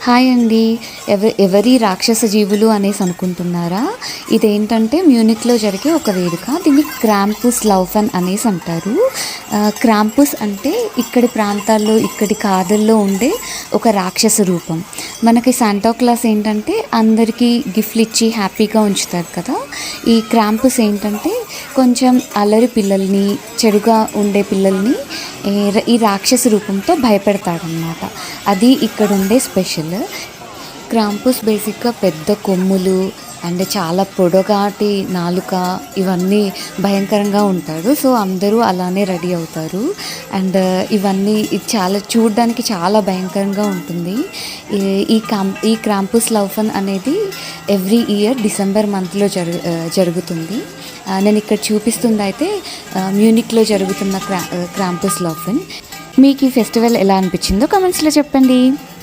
Hi అండి. ఎవరి రాక్షస జీవులు అనేసి అనుకుంటున్నారా? ఇదేంటంటే మ్యూనిక్లో జరిగే ఒక వేడుక. దీన్ని క్రాంపుస్ లౌఫన్ అనేసి అంటారు. క్రాంపుస్ అంటే ఇక్కడి ప్రాంతాల్లో, ఇక్కడి కాదుల్లో ఉండే ఒక రాక్షస రూపం. మనకి శాంటాక్లాస్ ఏంటంటే అందరికీ గిఫ్ట్లు ఇచ్చి హ్యాపీగా ఉంచుతారు కదా. ఈ క్రాంపుస్ ఏంటంటే కొంచెం అల్లరి పిల్లల్ని, చెడుగా ఉండే పిల్లల్ని ఈ రాక్షస రూపంతో భయపెడతాడనమాట. అది ఇక్కడ ఉండే స్పెషల్. క్రాంపుస్ బేసిక్గా పెద్ద కొమ్ములు అండ్ చాలా పొడగాటి నాలుక, ఇవన్నీ భయంకరంగా ఉంటాడు. సో అందరూ అలానే రెడీ అవుతారు. అండ్ ఇవన్నీ చాలా చూడడానికి చాలా భయంకరంగా ఉంటుంది. ఈ క్రాంపుస్ లౌఫన్ అనేది ఎవ్రీ ఇయర్ డిసెంబర్ మంత్లో జరుగుతుంది. నేను ఇక్కడ చూపిస్తుంది అయితే మ్యూనిక్లో జరుగుతున్న క్రాంపుస్ లౌఫన్. మీకు ఈ ఫెస్టివల్ ఎలా అనిపించిందో కామెంట్స్లో చెప్పండి.